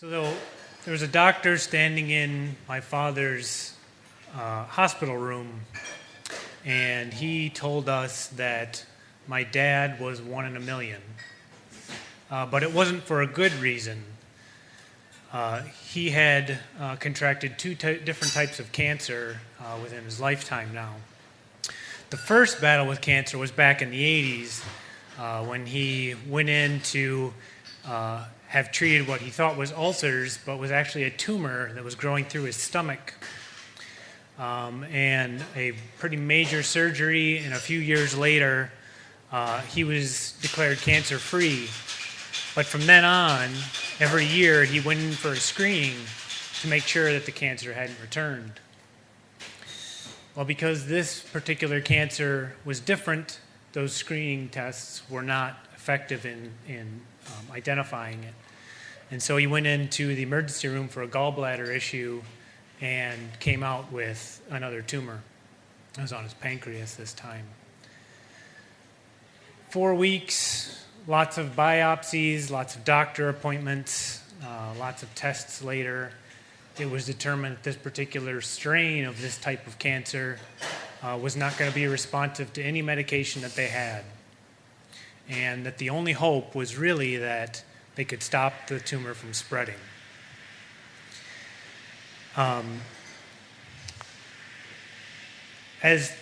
There was a doctor standing in my father's hospital room, and he told us that my dad was 1 in a million. But it wasn't for a good reason. He had contracted two different types of cancer within his lifetime now. The first battle with cancer was back in the 80s when he went in to have treated what he thought was ulcers, but was actually a tumor that was growing through his stomach. And a pretty major surgery, and a few years later, he was declared cancer-free. But from then on, every year he went in for a screening to make sure that the cancer hadn't returned. Well, because this particular cancer was different, those screening tests were not effective in identifying it. And so he went into the emergency room for a gallbladder issue and came out with another tumor. It was on his pancreas this time. 4 weeks, lots of biopsies, lots of doctor appointments, lots of tests later. It was determined that this particular strain of this type of cancer was not going to be responsive to any medication that they had. And that the only hope was really that they could stop the tumor from spreading. As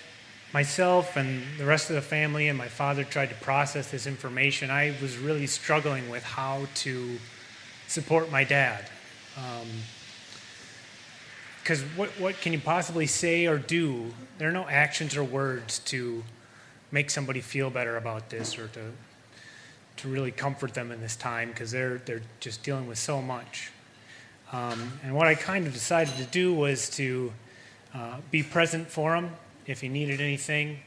myself and the rest of the family and my father tried to process this information, I was really struggling with how to support my dad. Because what can you possibly say or do? There are no actions or words to make somebody feel better about this or to really comfort them in this time, because they're just dealing with so much. And what I kind of decided to do was to be present for him if he needed anything,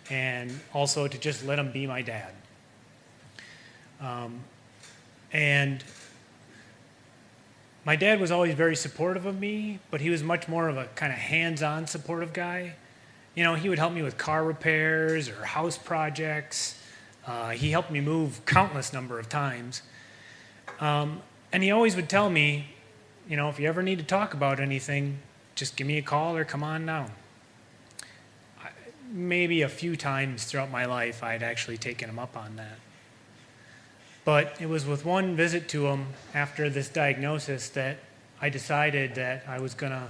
and also to just let him be my dad. And my dad was always very supportive of me, but he was much more of a kind of hands-on supportive guy. You know, he would help me with car repairs or house projects. He helped me move countless number of times. And he always would tell me, you know, if you ever need to talk about anything, just give me a call or come on down. Maybe a few times throughout my life I had actually taken him up on that. But it was with one visit to him after this diagnosis that I decided that I was going to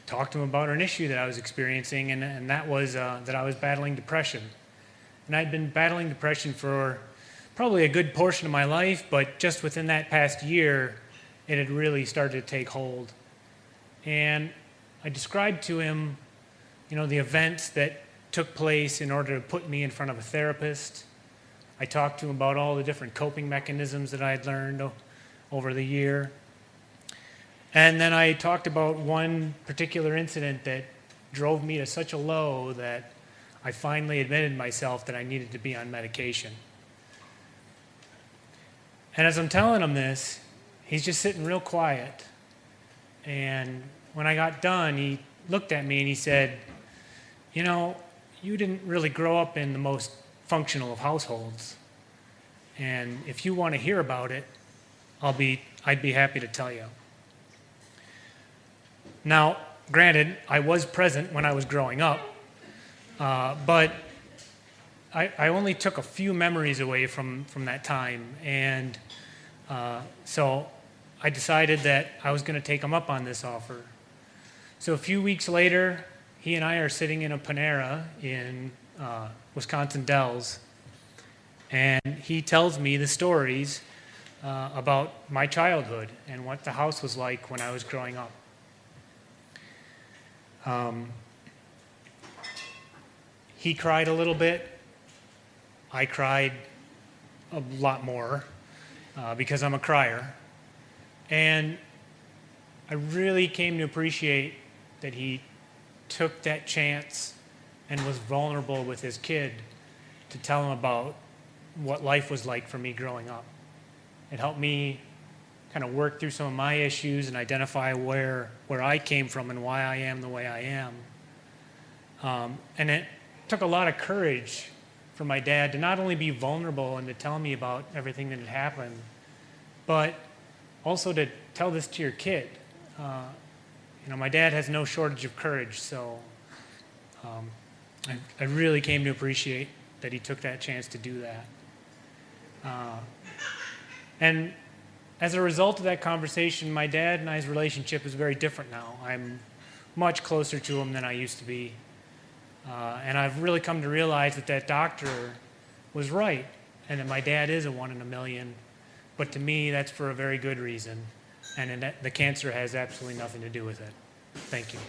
talk to him about an issue that I was experiencing, and that was that I was battling depression. And I'd been battling depression for probably a good portion of my life, but just within that past year, it had really started to take hold. And I described to him, you know, the events that took place in order to put me in front of a therapist. I talked to him about all the different coping mechanisms that I had learned over the year. And then I talked about one particular incident that drove me to such a low that I finally admitted myself that I needed to be on medication. And as I'm telling him this, he's just sitting real quiet. And when I got done, he looked at me and he said, you know, you didn't really grow up in the most functional of households. And if you want to hear about it, I'd be happy to tell you. Now, granted, I was present when I was growing up, but I only took a few memories away from that time. And so I decided that I was going to take him up on this offer. So a few weeks later, he and I are sitting in a Panera in Wisconsin Dells, and he tells me the stories about my childhood and what the house was like when I was growing up. He cried a little bit. I cried a lot more because I'm a crier. And I really came to appreciate that he took that chance and was vulnerable with his kid to tell him about what life was like for me growing up. It helped me kind of work through some of my issues and identify where I came from and why I am the way I am. And it took a lot of courage for my dad to not only be vulnerable and to tell me about everything that had happened, but also to tell this to your kid. My dad has no shortage of courage, so I really came to appreciate that he took that chance to do that. And as a result of that conversation, my dad and I's relationship is very different now. I'm much closer to him than I used to be. And I've really come to realize that doctor was right, and that my dad is a 1 in a million. But to me, that's for a very good reason. And the cancer has absolutely nothing to do with it. Thank you.